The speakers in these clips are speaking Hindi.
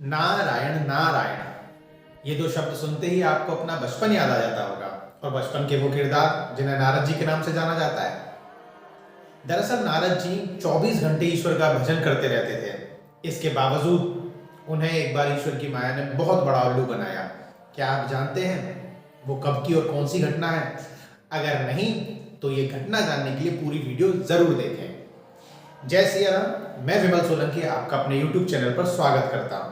नारायण नारायण, ये दो शब्द सुनते ही आपको अपना बचपन याद आ जाता होगा और बचपन के वो किरदार जिन्हें नारद जी के नाम से जाना जाता है। दरअसल नारद जी 24 घंटे ईश्वर का भजन करते रहते थे। इसके बावजूद उन्हें एक बार ईश्वर की माया ने बहुत बड़ा उल्लू बनाया। क्या आप जानते हैं वो कब की और कौन सी घटना है? अगर नहीं तो ये घटना जानने के लिए पूरी वीडियो जरूर देखें। जय सिया राम, मैं विमल सोलंकी आपका अपने YouTube चैनल पर स्वागत करता हूं।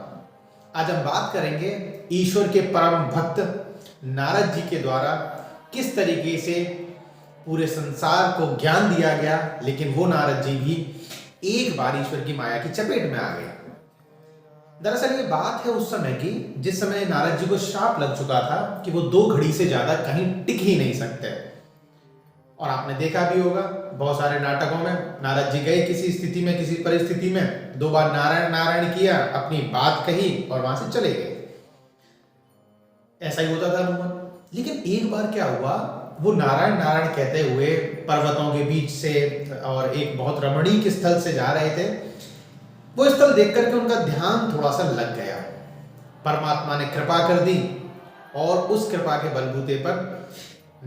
आज हम बात करेंगे ईश्वर के परम भक्त नारद जी के द्वारा किस तरीके से पूरे संसार को ज्ञान दिया गया, लेकिन वो नारद जी भी एक बार ईश्वर की माया की चपेट में आ गए। दरअसल ये बात है उस समय की जिस समय नारद जी को श्राप लग चुका था कि वो 2 घड़ी से ज्यादा कहीं टिक ही नहीं सकते। और आपने देखा भी होगा बहुत सारे नाटकों में नारद जी गए किसी स्थिति में, किसी परिस्थिति में, 2 बार नारायण नारायण किया, अपनी बात कही और वहां से चले गए। ऐसा ही होता था अमूमन। लेकिन एक बार क्या हुआ, वो नारायण नारायण कहते हुए पर्वतों के बीच से और एक बहुत रमणीक स्थल से जा रहे थे। वो स्थल देख करके उनका ध्यान थोड़ा सा लग गया। परमात्मा ने कृपा कर दी और उस कृपा के बलबूते पर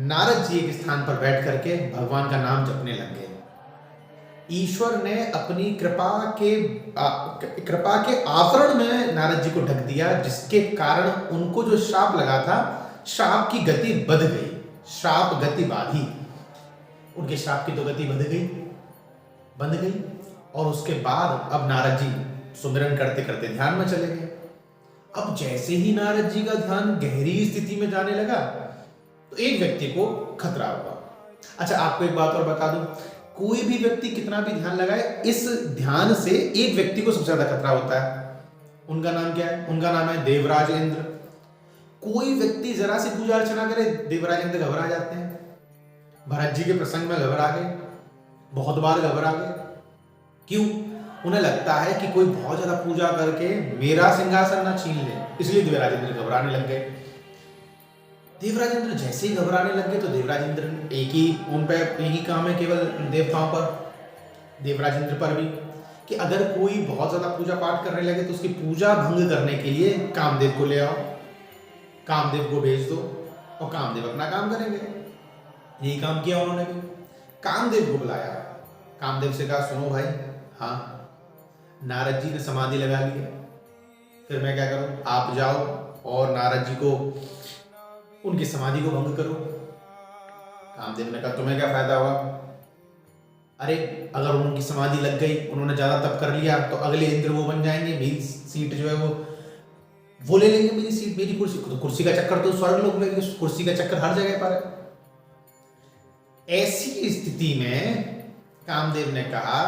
नारद जी एक स्थान पर बैठ करके भगवान का नाम जपने लग गए। ईश्वर ने अपनी कृपा के आवरण में नारद जी को ढक दिया, जिसके कारण उनको जो श्राप लगा था, श्राप की गति बढ़ गई। श्राप गति बाधी, उनके श्राप की तो गति बंध गई। और उसके बाद अब नारद जी सुमिरन करते करते ध्यान में चले गए। अब जैसे ही नारद जी का ध्यान गहरी स्थिति में जाने लगा तो एक व्यक्ति को खतरा हुआ। अच्छा, आपको एक बात और बता दूं, कोई भी व्यक्ति कितना भी ध्यान लगाए, इस ध्यान से एक व्यक्ति को सबसे ज्यादा खतरा होता है। उनका नाम क्या है? उनका नाम है देवराज इंद्र। कोई व्यक्ति जरा सी पूजा अर्चना करे, देवराज इंद्र घबरा जाते हैं। भरत जी के प्रसंग में घबरा गए, बहुत बार घबरा गए। क्यों? उन्हें लगता है कि कोई बहुत ज्यादा पूजा करके मेरा सिंहासन ना छीन ले, इसलिए देवराज इंद्र घबराने लग गए। देवराज इंद्र जैसे ही घबराने लग गए तो देवराज इंद्र उन पे एक ही काम है केवल देवताओं पर, देवराज इंद्र पर भी, कि अगर कोई बहुत ज्यादा पूजा पाठ करने लगे तो उसकी पूजा भंग करने के लिए कामदेव को ले आओ, कामदेव को भेज दो और कामदेव अपना काम करेंगे। यही काम किया उन्होंने भी। कामदेव को बुलाया, कामदेव से कहा सुनो भाई, हाँ नारद जी ने समाधि लगा ली है, फिर मैं क्या करूं? आप जाओ और नारद जी को उनकी समाधि को भंग करो। कामदेव ने कहा तुम्हें क्या फायदा होगा? अरे अगर उनकी समाधि लग गई, उन्होंने ज्यादा तप कर लिया तो अगले इंद्र वो बन जाएंगे, मेरी सीट जो है वो ले लेंगे, मेरी सीट, मेरी कुर्सी। तो कुर्सी का चक्कर तो स्वर्ग लोग लेंगे, कुर्सी का चक्कर हर जगह पर है। ऐसी स्थिति में कामदेव ने कहा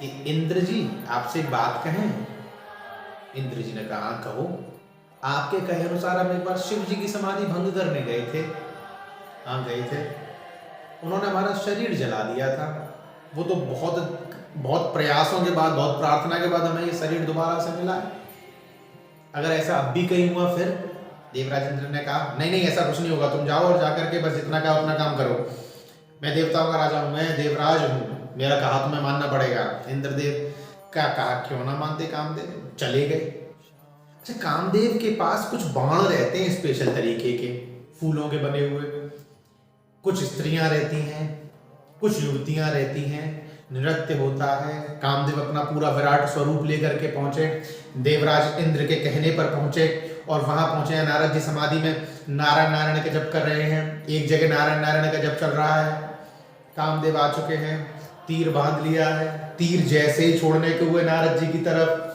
कि इंद्र जी आपसे एक बात कहें। इंद्र जी ने कहा कहो। आपके कहे अनुसार हम एक बार शिव जी की समाधि भंग करने गए थे। हाँ गए थे। उन्होंने हमारा शरीर जला दिया था। वो तो बहुत प्रयासों के बाद, बहुत प्रार्थना के बाद हमें ये शरीर दोबारा से मिला है। अगर ऐसा अब भी कहीं हुआ फिर? देवराज इंद्र ने कहा नहीं नहीं, ऐसा कुछ नहीं होगा, तुम जाओ और जाकर के बस जितना कहा उतना काम करो। मैं देवताओं का राजा हूं, मैं देवराज हूं, मेरा कहा तुम्हें मानना पड़ेगा। इंद्रदेव का कहा क्यों ना मानते कामदेव, चले गए। अच्छा, कामदेव के पास कुछ बाण रहते हैं स्पेशल तरीके के, फूलों के बने हुए। कुछ स्त्रियां रहती हैं, कुछ युवतियां रहती हैं, नृत्य होता है। कामदेव अपना पूरा विराट स्वरूप लेकर के पहुंचे, देवराज इंद्र के कहने पर पहुंचे और वहां पहुंचे नारद जी समाधि में नारायण नारायण का जप कर रहे हैं। एक जगह नारायण नारायण का जप चल रहा है, कामदेव आ चुके हैं, तीर बांध लिया है। तीर जैसे ही छोड़ने के हुए नारद जी की तरफ,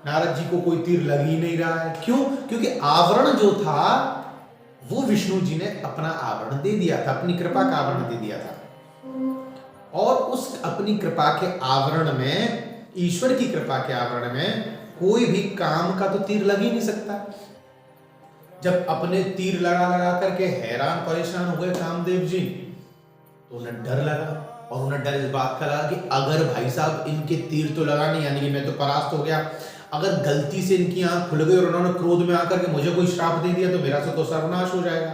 नारद जी को कोई तीर लग ही नहीं रहा है। क्यों? क्योंकि आवरण जो था वो विष्णु जी ने अपना आवरण दे दिया था, अपनी कृपा का आवरण दे दिया था। और उस अपनी कृपा के आवरण में, ईश्वर की कृपा के आवरण में कोई भी काम का तो तीर लग ही नहीं सकता। जब अपने तीर लगा लगा करके हैरान परेशान हो गए कामदेव जी, तो उन्हें डर लगा। और उन्हें डर इस बात का लगा कि अगर भाई साहब इनके तीर तो लगा नहीं, यानी कि मैं तो परास्त हो गया, अगर गलती से इनकी आंख खुल गई और उन्होंने क्रोध में आकर के मुझे कोई श्राप दे दिया तो मेरा तो सर्वनाश हो जाएगा।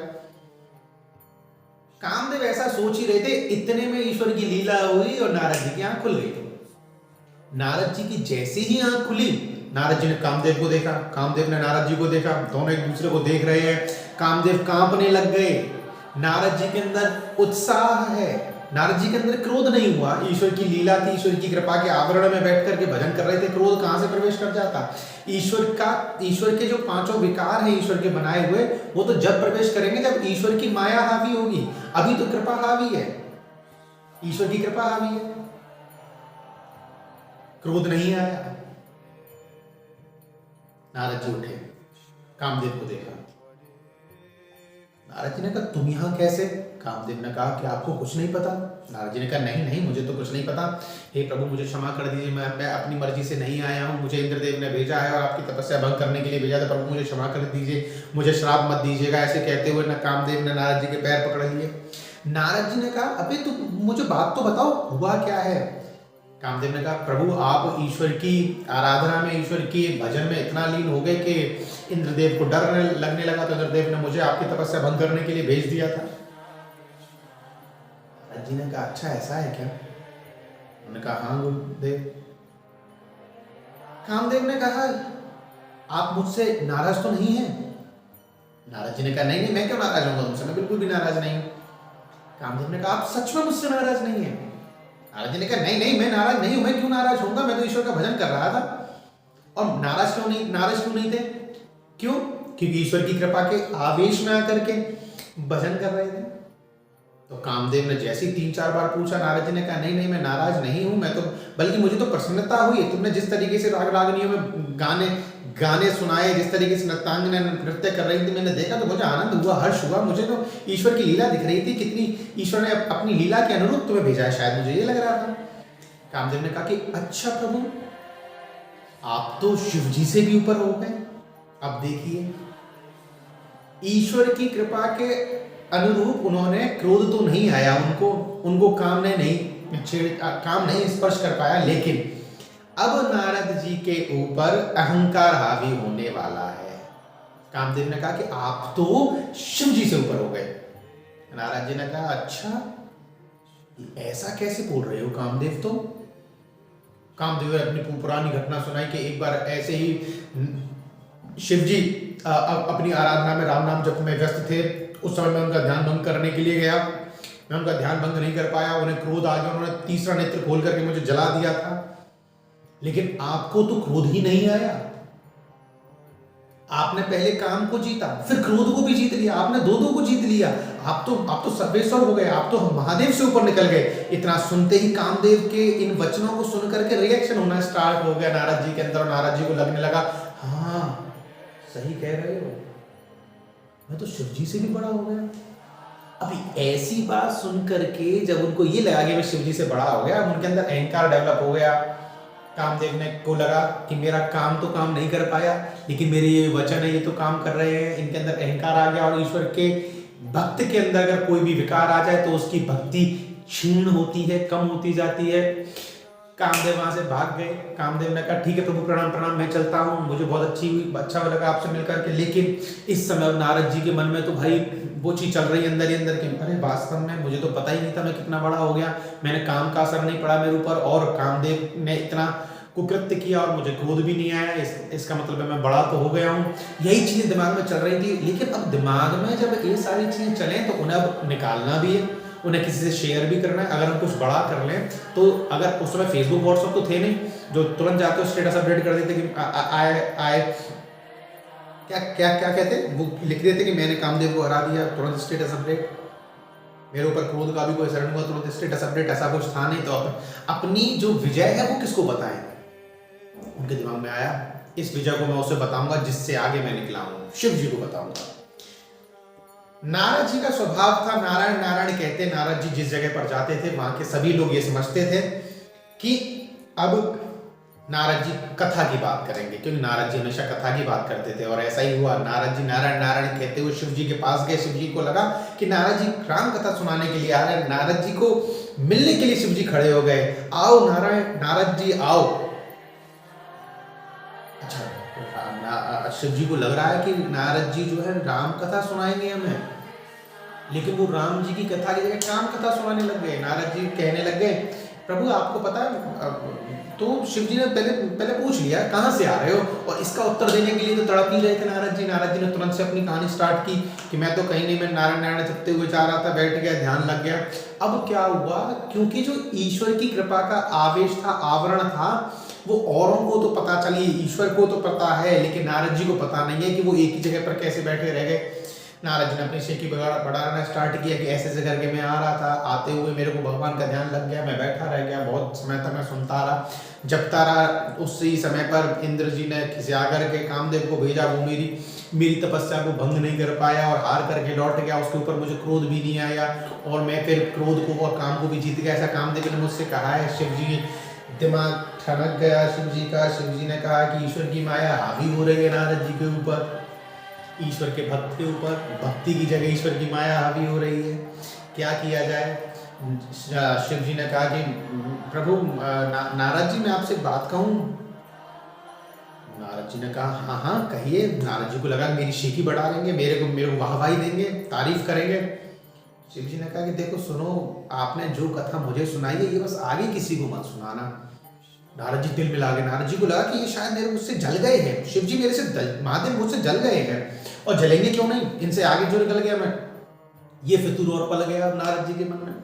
कामदेव ऐसा सोच ही रहे थे, इतने में ईश्वर की लीला हुई और नारद जी की आंख खुल गई। नारद जी की जैसे ही आंख खुली नारद जी ने कामदेव को देखा, कामदेव ने नारद जी को देखा, दोनों एक दूसरे को देख रहे हैं। कामदेव कांपने लग गए। नारद जी के अंदर उत्साह है, नारद जी के अंदर क्रोध नहीं हुआ। ईश्वर की लीला थी, ईश्वर की कृपा के आवरण में बैठ करके भजन कर रहे थे, क्रोध कहां से प्रवेश कर जाता। ईश्वर के जो पांचों विकार हैं ईश्वर के बनाए हुए, वो तो जब प्रवेश करेंगे जब ईश्वर की माया हावी होगी। अभी तो कृपा हावी है, ईश्वर की कृपा हावी है, क्रोध नहीं आया। नारद जी उठे, कामदेव को देखा। नारद जी ने कहा तुम यहां कैसे? कामदेव ने कहा कि आपको कुछ नहीं पता? नारद जी ने कहा नहीं नहीं, मुझे तो कुछ नहीं पता। हे प्रभु मुझे क्षमा कर दीजिए, मैं अपनी मर्जी से नहीं आया हूँ, मुझे इंद्रदेव ने भेजा है और आपकी तपस्या भंग करने के लिए भेजा था। प्रभु मुझे क्षमा कर दीजिए, मुझे श्राप मत दीजिएगा। ऐसे कहते हुए ना कामदेव ने नारद जी के पैर पकड़ लिए। नारद जी ने कहा अबे तुम मुझे बात तो बताओ, हुआ क्या है? कामदेव ने कहा प्रभु आप ईश्वर की आराधना में, ईश्वर के भजन में इतना लीन हो गए कि इंद्रदेव को डर लगने लगा, तो इंद्रदेव ने मुझे आपकी तपस्या भंग करने के लिए भेज दिया था। नारद जी ने कहा अच्छा ऐसा है क्या? उन्होंने कहा हाँ गुरुदेव। कामदेव ने कहा आप मुझसे नाराज तो नहीं है? नारद जी ने कहा नहीं नहीं, मैं क्यों नाराज होऊंगा तुमसे, मैं बिल्कुल भी नाराज नहीं हूं। कामदेव ने कहा आप सच में मुझसे नाराज नहीं है? नारद जी ने कहा नहीं नहीं, मैं नाराज नहीं हूं, मैं क्यों नाराज होऊंगा, मैं तो ईश्वर का भजन कर रहा था। और नाराज क्यों नहीं थे? क्यों? क्योंकि ईश्वर की कृपा के आवेश में आकर के भजन कर रहे थे। तो कामदेव ने जैसे ही 3-4 बार पूछा, नारद जी ने कहा नहीं नहीं, मैं नाराज नहीं हूं, मैं तो बल्कि मुझे तो प्रसन्नता हुई, तुमने जिस तरीके से राग रागनियों में गाने सुनाए, जिस तरीके से नृत्यांगना नृत्य कर रही थी, मैंने देखा तो मुझे आनंद हुआ, हर्ष हुआ। मुझे तो ईश्वर की लीला दिख रही थी, कितनी ईश्वर ने अपनी लीला के अनुरूप तुम्हें भेजा है, शायद मुझे ये लग रहा था। कामदेव ने कहा कि अच्छा प्रभु आप तो शिव जी से भी ऊपर हो गए। अब देखिए ईश्वर की कृपा के अनुरूप उन्होंने क्रोध तो नहीं आया, उनको काम नहीं स्पर्श कर पाया, लेकिन अब नारद जी के ऊपर अहंकार हावी होने वाला है। कामदेव ने कहा कि आप तो शिव जी से ऊपर हो गए। नारद जी ने कहा अच्छा ऐसा कैसे बोल रहे हो कामदेव? तो कामदेव ने अपनी पुरानी घटना सुनाई कि एक बार ऐसे ही शिव जी अपनी आराधना में राम नाम जप में व्यस्त थे। उस समय मैं उनका ध्यान भंग करने के लिए गया, मैं उनका ध्यान भंग नहीं कर पाया, उन्हें क्रोध आ गया, उन्होंने तीसरा नेत्र खोल करके मुझे जला दिया था। लेकिन आपको तो क्रोध ही नहीं आया, आपने पहले काम को जीता, फिर क्रोध को भी जीत लिया, आपने दो को जीत लिया। आप तो सर्वेश्वर हो गए, आप तो महादेव से ऊपर निकल गए। इतना सुनते ही कामदेव के इन वचनों को सुन करके रिएक्शन होना स्टार्ट हो गया नारद जी के अंदर। नारद जी को लगने लगा हाँ सही कह रहे हो, मैं तो शिव जी से भी बड़ा हो गया। अभी ऐसी बात सुन करके जब उनको ये लगा कि मैं शिव जी से बड़ा हो गया, उनके अंदर अहंकार डेवलप हो गया। कामदेव ने को लगा कि मेरा काम तो काम नहीं कर पाया, लेकिन मेरे ये वचन है ये तो काम कर रहे हैं। इनके अंदर अहंकार आ गया, और ईश्वर के भक्त के अंदर अगर कोई भी विकार आ जाए तो उसकी भक्ति क्षीण होती है, कम होती जाती है। कामदेव वहां से भाग गए। कामदेव ने कहा ठीक है प्रभु प्रणाम प्रणाम, मैं चलता हूँ, मुझे बहुत अच्छा लगा आपसे मिलकर के। लेकिन इस समय नारद जी के मन में तो भाई वो चीज चल रही है अंदर ही अंदर की, अरे वास्तव में मुझे तो पता ही नहीं था मैं कितना बड़ा हो गया, मैंने काम का असर नहीं पड़ा मेरे ऊपर, और कामदेव ने इतना कुकृत्य किया और मुझे क्रोध भी नहीं आया, इसका मतलब है मैं बड़ा तो हो गया हूँ। यही चीजें दिमाग में चल रही थी। लेकिन अब दिमाग में जब ये सारी चीजें चले तो उन्हें अब निकालना भी है, उन्हें किसी से शेयर भी करना है। अगर हम कुछ बड़ा कर लें तो, अगर उस समय फेसबुक व्हाट्सएप तो थे नहीं जो तुरंत जाते हो स्टेटस अपडेट कर देते कि आए क्या कहते, वो लिख देते कि मैंने कामदेव को हरा दिया, तुरंत स्टेटस अपडेट। मेरे ऊपर क्रोध का भी कोई असर नहीं हुआ, तुरंत स्टेटस अपडेट, ऐसा कुछ था नहीं। तो अपनी जो विजय है वो किसको बताएं? उनके दिमाग में आया इस विजय को मैं उसे बताऊंगा जिससे आगे मैं निकला हूं, शिव जी को बताऊंगा। नारद जी का स्वभाव था नारायण नारायण कहते। नारद जी जिस जगह पर जाते थे वहां के सभी लोग ये समझते थे कि अब नारद जी कथा की बात करेंगे, क्योंकि नारद जी हमेशा कथा की बात करते थे। और ऐसा ही हुआ, नारद जी नारायण नारायण कहते हुए शिव जी के पास गए। शिव जी को लगा कि नारद जी राम कथा सुनाने के लिए आ रहे हैं। नारद जी को मिलने के लिए शिव जी खड़े हो गए, आओ नारद जी आओ। अच्छा, शिव जी को लग रहा है कि नारद जी जो है राम कथा सुनाएंगे हमें, लेकिन वो राम जी की कथा की जगह काम कथा सुनाने लग गए। नारद जी कहने लग गए प्रभु आपको पता है, तो शिव जी ने पहले पहले पूछ लिया कहाँ से आ रहे हो, और इसका उत्तर देने के लिए तो तड़प ही रहे थे नारद जी। नारद जी ने तुरंत से अपनी कहानी स्टार्ट की कि मैं तो कहीं नहीं, मैं नारायण नारायण जपते हुए जा रहा था, बैठ गया, ध्यान लग गया। अब क्या हुआ, क्योंकि जो ईश्वर की कृपा का आवेश था, आवरण था, वो औरों को तो पता चली, ईश्वर को तो पता है, लेकिन नारद जी को पता नहीं है कि वो एक ही जगह पर कैसे बैठे रह गए। नारद जी ने अपनी शेखी बढ़ाना स्टार्ट किया कि ऐसे ऐसे करके मैं आ रहा था, आते हुए मेरे को भगवान का ध्यान लग गया, मैं बैठा रह गया, बहुत समय तक मैं सुनता रहा, जपता रहा। उसी समय पर इंद्र जी ने खिसिया करके कामदेव को भेजा, वो मेरी तपस्या को भंग नहीं कर पाया और हार करके लौट गया। उसके ऊपर मुझे क्रोध भी नहीं आया और मैं फिर क्रोध को और काम को भी जीत गया, ऐसा कामदेव ने मुझसे कहा है। शिव जी दिमाग ठनक गया शिव जी का। शिव जी ने कहा कि ईश्वर की माया हावी हो रही है नारद जी के ऊपर, ईश्वर के भक्त के ऊपर, भक्ति की जगह ईश्वर की माया हावी हो रही है, क्या किया जाए। शिव जी ने कहा कि प्रभु नारद जी मैं आपसे बात कहूँ। नारद जी ने कहा हाँ हाँ कहिए। नारद जी को लगा मेरी शेखी बढ़ा लेंगे, मेरे को वाहवाही देंगे, तारीफ करेंगे। शिव जी ने कहा कि देखो सुनो, आपने जो कथा मुझे सुनाई है ये बस आगे किसी को मत सुनाना। नारद जी दिल मिला गए। नारद जी को लगा कि ये शायद मेरे मुझसे जल गए हैं, शिव जी मेरे से महादेव मुझसे जल गए हैं, और जलेंगे क्यों नहीं, इनसे आगे जो निकल गया मैं, ये फितूर और पल गया नारद जी के मन में।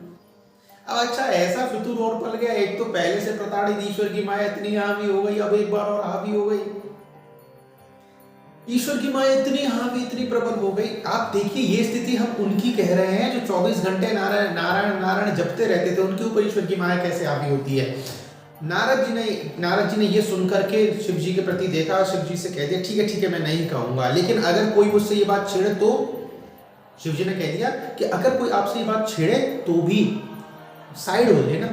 अब अच्छा ऐसा फितूर और पल गया, एक तो पहले से प्रताड़ित ईश्वर की माया इतनी हावी हो गई, अब एक बार और हावी हो गई। ईश्वर की माया इतनी हावी, इतनी प्रबल हो गई। आप देखिए ये स्थिति हम उनकी कह रहे हैं जो 24 घंटे नारायण नारायण नारायण जपते रहते थे, उनके ऊपर ईश्वर की माया कैसे हावी होती है। नारद जी ने ये सुनकर के शिव जी के प्रति देखा, शिव जी से कह दिया ठीक है मैं नहीं कहूंगा, लेकिन अगर कोई मुझसे ये बात छेड़े तो। शिव जी ने कह दिया कि अगर कोई आपसे ये बात छेड़े तो भी साइड हो लेना,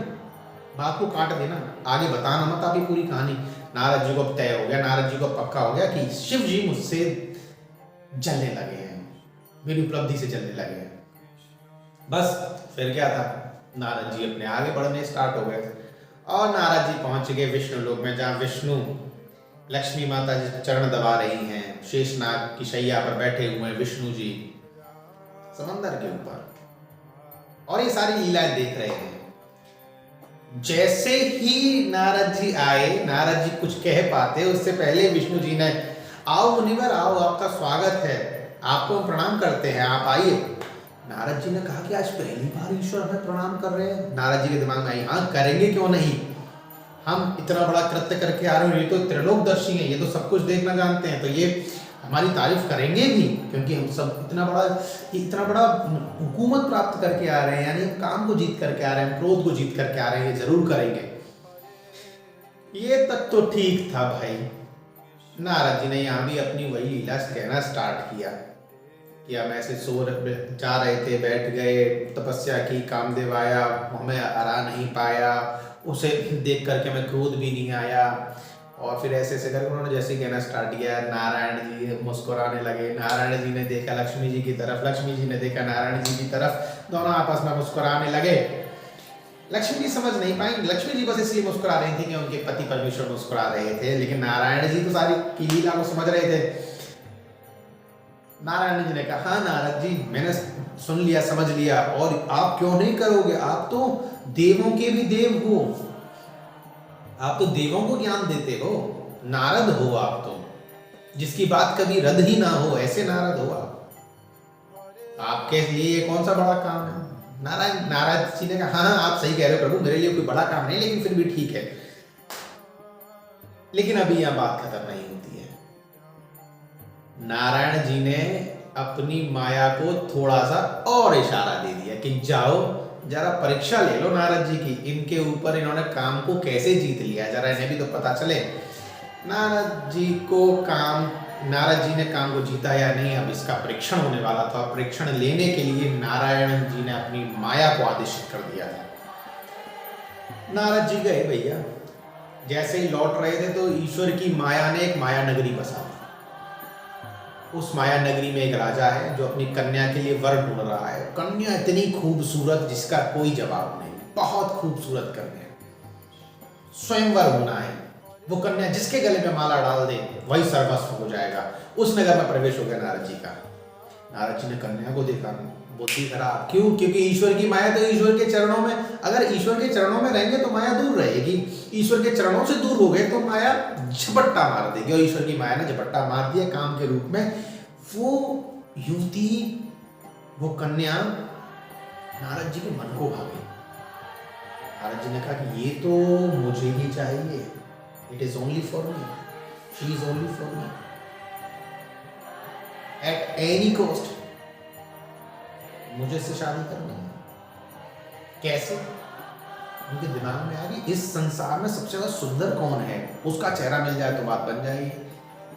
बात को काट देना, आगे बताना मत आपकी पूरी कहानी। नारद जी को तय हो गया, नारद जी को पक्का हो गया कि शिव जी मुझसे जलने लगे हैं, मेरी उपलब्धि से जलने लगे हैं। बस फिर क्या था, नारद जी अपने आगे बढ़ने स्टार्ट हो गए थे और नारद जी पहुंच गए विष्णु लोक में, जहाँ विष्णु लक्ष्मी माता जी चरण दबा रही हैं, शेषनाग की शैया पर बैठे हुए हैं विष्णु जी समंदर के ऊपर, और ये सारी लीलाएं देख रहे हैं। जैसे ही नारद जी आए, नारद जी कुछ कह पाते उससे पहले विष्णु जी ने, आओ मुनिवर आओ, आपका स्वागत है, आपको हम प्रणाम करते हैं, आप आइए। नारद जी ने कहा कि आज पहली बार ईश्वर हमें प्रणाम कर रहे हैं। नारद जी के दिमाग में आई, हाँ करेंगे क्यों नहीं, हम इतना बड़ा कृत्य करके आ रहे हैं, ये तो त्रिलोकदर्शी हैं, ये तो सब कुछ देखना जानते हैं, तो ये हमारी तारीफ करेंगे भी, क्योंकि हम सब इतना बड़ा हुकूमत प्राप्त करके आ रहे हैं, यानी काम को जीत करके आ रहे हैं, क्रोध को जीत करके आ रहे हैं, ये जरूर करेंगे। ये तक तो ठीक था भाई। नारद जी ने यहाँ भी अपनी वही लीला कहना स्टार्ट किया कि हम ऐसे जा रहे थे, बैठ गए, तपस्या की, कामदेव आया, हमें हरा नहीं पाया, उसे देख करके हमें क्रोध भी नहीं आया, और फिर ऐसे ऐसे करके उन्होंने जैसे कहना स्टार्ट किया, नारायण जी मुस्कुराने लगे। नारायण जी ने देखा लक्ष्मी जी की तरफ, लक्ष्मी जी ने देखा नारायण जी की तरफ, दोनों आपस में मुस्कुराने लगे। लक्ष्मी जी समझ नहीं पाई, लक्ष्मी जी बस इसलिए मुस्कुरा रही थी कि उनके पति परमेश्वर मुस्कुरा रहे थे, लेकिन नारायण जी तो सारी की लीला को समझ रहे थे। नारायण जी ने कहा हाँ नारद जी मैंने सुन लिया, समझ लिया, और आप क्यों नहीं करोगे, आप तो देवों के भी देव हो, आप तो देवों को ज्ञान देते हो, नारद हो आप तो, जिसकी बात कभी रद्द ही ना हो, ऐसे नारद हो आप, आपके लिए ये कौन सा बड़ा काम है। नारद जी ने कहा हाँ आप सही कह रहे हो प्रभु, मेरे लिए कोई बड़ा काम नहीं, लेकिन फिर भी ठीक है। लेकिन अभी यह बात खत्म नहीं होती है। नारायण जी ने अपनी माया को थोड़ा सा और इशारा दे दिया कि जाओ जरा परीक्षा ले लो नारद जी की, इनके ऊपर इन्होंने काम को कैसे जीत लिया, जरा इन्हें भी तो पता चले। नारद जी ने काम को जीता या नहीं, अब इसका परीक्षण होने वाला था। परीक्षण लेने के लिए नारायण जी ने अपनी माया को आदेशित कर दिया था। नारद जी गए भैया, जैसे ही लौट रहे थे तो ईश्वर की माया ने एक माया नगरी बसा दी। उस माया नगरी में एक राजा है जो अपनी कन्या के लिए वर ढूंढ रहा है। कन्या इतनी खूबसूरत जिसका कोई जवाब नहीं, बहुत खूबसूरत कन्या, स्वयंवर होना है। वो कन्या जिसके गले में माला डाल दे वही सर्वस्व हो जाएगा। उस नगर में प्रवेश हो गया नारद जी का। नारद जी ने कन्या को देखा, बुद्धि खराब क्यों? क्योंकि ईश्वर की माया तो ईश्वर के चरणों में, अगर ईश्वर के चरणों में रहेंगे तो माया दूर रहेगी, ईश्वर के चरणों से दूर हो गए तो माया झपट्टा मार देगी। और ईश्वर की माया ने झपट्टा मार दिया काम के रूप में। वो युवती, वो कन्या नारद जी के मन को भा गई। नारद जी ने कहा कि ये तो मुझे ही चाहिए, it is only for me, she is only for me, at any cost मुझे इससे शादी करनी है। कैसे? उनके दिमाग में आ गई, इस संसार में सबसे ज्यादा सुंदर कौन है, उसका चेहरा मिल जाए तो बात बन जाएगी।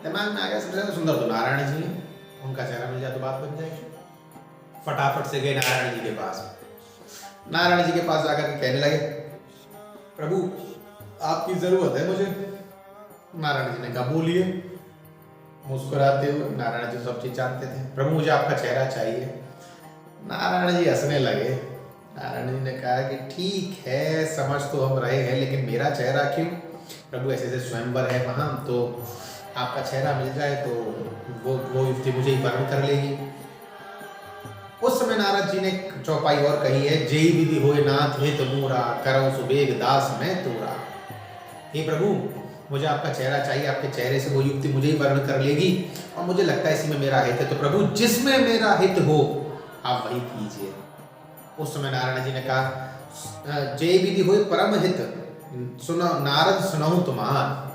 दिमाग में आ गया सबसे ज्यादा सुंदर तो नारायण जी हैं, उनका चेहरा मिल जाए तो बात बन जाएगी। फटाफट से गए नारायण जी के पास। नारायण जी के पास जाकर के कहने लगे, प्रभु आपकी जरूरत है मुझे। नारायण जी ने कहा बोलिए। मुस्कुराते हुए, नारायण जी सब चीज जानते थे, प्रभु मुझे आपका चेहरा चाहिए। नारायण जी हंसने लगे। नारायण जी ने कहा कि ठीक है, समझ तो हम रहे हैं, लेकिन मेरा चेहरा क्यों? प्रभु ऐसे ऐसे स्वयंवर है वहां, तो आपका चेहरा मिल जाए तो वो युवती मुझे ही वर्ण कर लेगी। उस समय नारद जी ने चौपाई और कही है, जेई विधि होए नाथ हित मूरा, करौ सुबेग दास मैं तोरा। हे प्रभु मुझे आपका चेहरा चाहिए, आपके चेहरे से वो युक्ति मुझे ही वर्ण कर लेगी, और मुझे लगता है इसी में मेरा हित है। तो प्रभु जिसमें मेरा हित हो आप वही कीजिए। उस समय नारायण जी ने कहा, जय विधि होए परम हित, सुनो नारद सुनाऊं तुम्हार।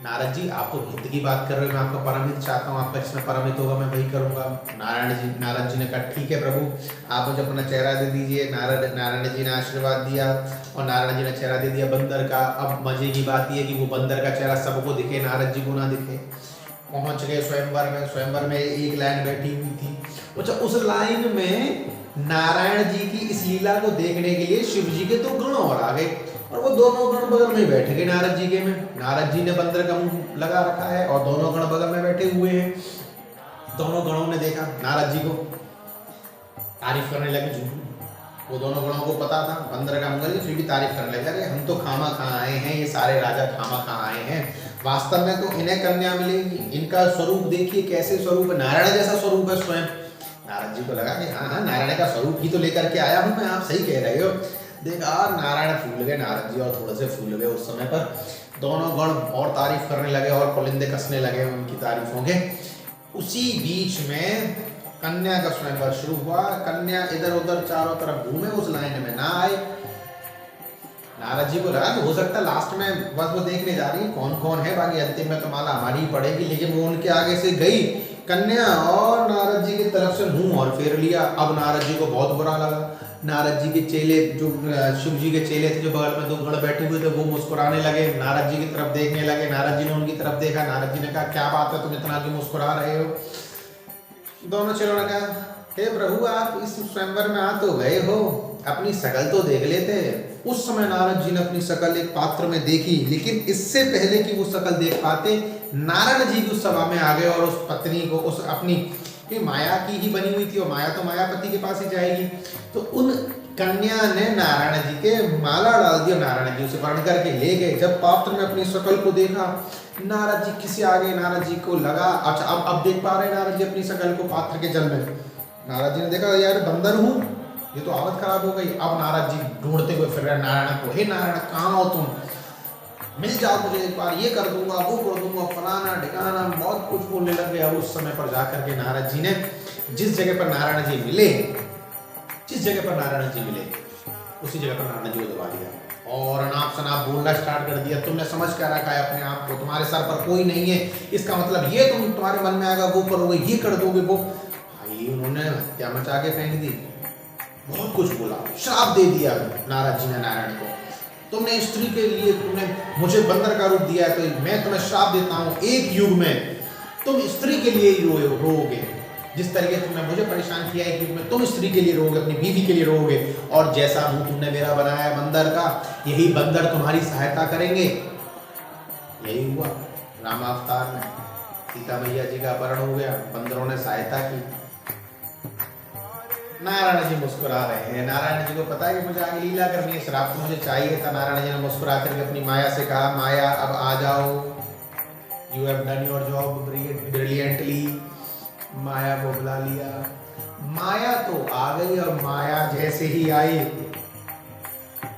नारद जी आप तो हित की बात कर रहे हो, मैं आपका परम हित चाहता हूँ, आपका जिसमें परम हित होगा मैं वही करूंगा। नारद जी ने कहा ठीक है प्रभु, आप मुझे अपना चेहरा दे दीजिए। नारायण जी ने आशीर्वाद दिया और नारायण जी ने चेहरा दे दिया बंदर का। अब मजे की बात यह कि वो बंदर का चेहरा सबको दिखे, नारद जी को ना दिखे। पहुंच गए स्वयंवर में। स्वयंवर में एक लाइन बैठी हुई थी। अच्छा, उस लाइन में नारायण जी की इस लीला को देखने के लिए शिव जी के 2 गण और आ गए, और वो दोनों गण बगल में ही बैठे गए नारद जी के में। नारद जी ने बंदर का मुंह लगा रखा है और दोनों गण बगल में बैठे हुए हैं। दोनों गणों ने देखा नारद जी को, तारीफ करने लगे। वो दोनों गणों को पता था बंदर का मुंह, फिर भी तारीफ करने लगे, अरे हम तो खामा खा आए हैं, ये सारे राजा खामा खा आए हैं, वास्तव में तो इन्हें कन्या मिलेगी। इनका स्वरूप देखिए कैसे स्वरूप है, नारायण जैसा स्वरूप है स्वयं। नारद जी को लगा कि हाँ नारायण का स्वरूप ही तो लेकर के आया हूँ मैं, आप सही कह रहे हो। देखा नारायण फूल गए, नारद जी और थोड़े से फूल गए। उस समय पर दोनों गण और तारीफ करने लगे और पुलिंदे कसने लगे उनकी तारीफों के। उसी बीच में कन्या का स्वयंवर शुरू हुआ। कन्या इधर उधर चारों तरफ घूमे, उस लाइन में ना आए। नारद जी को लगा कि हो सकता है लास्ट में बस वो देखने जा रही है कौन कौन है, बाकी अंतिम में तो माला हमारी ही पड़ेगी। लेकिन वो उनके आगे से गई कन्या और नारद जी की तरफ से मुंह और फेर लिया। अब नारद जी को बहुत बुरा लगा। नारद जी के चेले, जो शिव जी के चेले थे, जो बगल में 2 गण बैठे हुए थे, वो मुस्कुराने लगे, नारद जी की तरफ देखने लगे। नारद जी ने उनकी तरफ देखा। नारद जी ने कहा क्या बात है, तुम इतना क्यों मुस्कुरा रहे हो? दोनों चेलों ने कहा, हे प्रभु आप इस स्वयंवर में आ तो गए हो, अपनी शकल तो देख लेते। उस समय नारद जी ने अपनी शकल एक पात्र में देखी, लेकिन इससे पहले कि वो शकल देख पाते, नारायण जी भी उस सभा में आ गए और उस पत्नी को, उस अपनी माया की ही बनी हुई थी और माया तो मायापति के पास ही जाएगी, तो उन कन्या ने नारायण जी के माला डाल दिया। नारायण जी उसे वर्ण करके ले गए। जब पात्र में अपनी शकल को देखा, नारद जी किसी आ गए। नारद जी को लगा, अच्छा अब देख पा रहे नारद जी अपनी शकल को पात्र के जल में। नारद जी ने देखा यार बंदर हूँ, ये तो हालत खराब हो गई। अब नारद जी ढूंढते हुए फिर रहे नारायण को, हे नारायण कहाँ हो तुम, मिल जाओ मुझे एक बार, ये कर दूंगा वो कर दूंगा, फलाना ठिकाना, बहुत कुछ बोलने लग गए। अब उस समय पर जाकर के नारद जी ने जिस जगह पर नारायण जी मिले, जिस जगह पर नारायण जी मिले उसी जगह पर नारायण जी को दबा दिया और अनाप शनाप बोलना स्टार्ट कर दिया। तुमने समझ क्या रखा है अपने आप को, तुम्हारे सर पर कोई नहीं है, इसका मतलब ये तुम्हारे मन में आएगा वो करोगे, ये कर दोगे वो। भाई उन्होंने हत्या मचा के फेंक दी, बहुत कुछ बोला, श्राप दे दिया नारद जी ने नारायण को। तुमने स्त्री के लिए, तुमने मुझे बंदर का रूप दिया है, तो मैं तुम्हें श्राप देता हूँ, एक युग में तुम स्त्री के लिए ही रोओगे। जिस तरीके तुमने मुझे परेशान किया है, एक युग में तुम स्त्री के लिए रोओगे, अपनी बीवी के लिए रोओगे, और जैसा मुंह तुमने मेरा बनाया है बंदर का, यही बंदर तुम्हारी सहायता करेंगे। यही हुआ रामावतार में, सीता मैया जी का अपहरण हो गया, बंदरों ने सहायता की। नारायण जी मुस्कुरा रहे हैं। नारायण जी को पता है कि मुझे आगे लीला करनी है, श्राप तो मुझे चाहिए था। नारायण जी ने मुस्कुरा करके अपनी माया से कहा, माया अब आ जाओ, you have done your job brilliantly. Maya को बुला लिया। माया तो आ गई और माया जैसे ही आई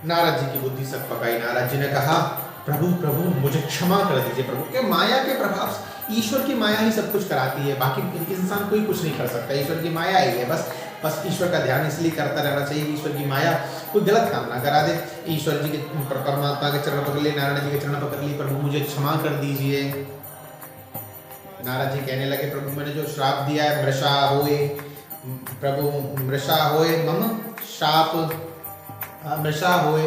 नारद जी की बुद्धि सब पकाई। नारद जी ने कहा प्रभु प्रभु मुझे क्षमा कर दीजिए प्रभु। के माया के प्रभाव से ईश्वर की माया ही सब कुछ कराती है, बाकी इंसान कोई कुछ नहीं कर सकता। ईश्वर की माया ही है, बस ईश्वर का ध्यान इसलिए करता रहना चाहिए। ईश्वर की माया कोई गलत काम ना करा दे। ईश्वर जी के परमात्मा के चरण पकड़ लिए, नारायण जी के चरण पकड़ लिए, प्रभु मुझे क्षमा कर दीजिए। नारद जी कहने लगे प्रभु मैंने जो श्राप दिया है मृषा होए, प्रभु मृषा होए मम शाप, मृषा होए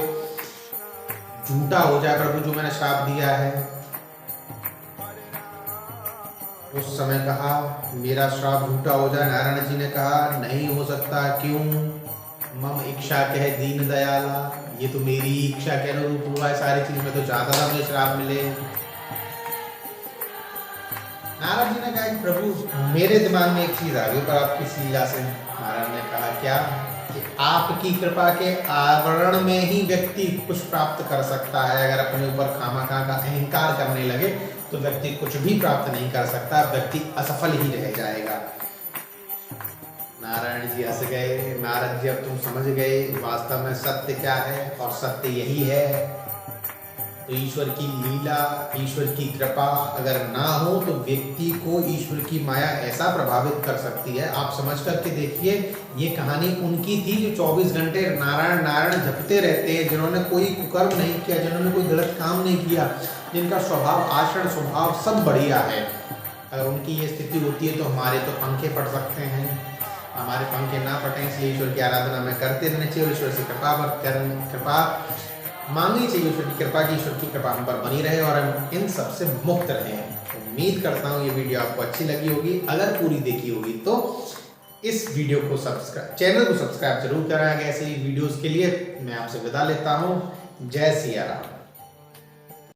झूठा हो जाए प्रभु जो मैंने श्राप दिया है। उस समय कहा मेरा श्राप झूठा हो जाए। नारायण जी ने कहा नहीं हो सकता, क्यों? मम इच्छा कह दीन दयाला, ये तो मेरी इच्छा के अनुरूप हुआ है सारी चीज, में तो चाहता था मुझे श्राप मिले। नारद जी ने कहा कि प्रभु मेरे दिमाग में एक चीज आ गई पर आपकी लीला से। नारायण ने कहा क्या? कि आपकी कृपा के आवरण में ही व्यक्ति कुछ प्राप्त कर सकता है। अगर अपने ऊपर खामखा का अहंकार करने लगे तो व्यक्ति कुछ भी प्राप्त नहीं कर सकता, व्यक्ति असफल ही रह जाएगा। नारायण जी हंस गए। नारद जी अब तुम समझ गए वास्तव में सत्य क्या है, और सत्य यही है। तो ईश्वर की लीला, ईश्वर की कृपा अगर ना हो तो व्यक्ति को ईश्वर की माया ऐसा प्रभावित कर सकती है। आप समझ करके देखिए, ये कहानी उनकी थी जो 24 घंटे नारायण नारायण जपते रहते हैं, जिन्होंने कोई कुकर्म नहीं किया, जिन्होंने कोई गलत काम नहीं किया, जिनका स्वभाव आचरण स्वभाव सब बढ़िया है। अगर उनकी ये स्थिति होती है तो हमारे तो पंखे फट सकते हैं। हमारे पंखे ना फटें इसलिए ईश्वर की आराधना में करते रहने चाहिए, ईश्वर से कृपा मांगनी चाहिए, ईश्वर की कृपा की, ईश्वर की कृपा हम पर बनी रहे और हम इन सब से मुक्त रहें। उम्मीद करता हूँ ये वीडियो आपको अच्छी लगी होगी। अगर पूरी देखी होगी तो इस वीडियो को सब्सक्राइब, चैनल को सब्सक्राइब जरूर करें। ऐसे ही वीडियोस के लिए मैं आपसे विदा लेता हूँ। जय सिया राम।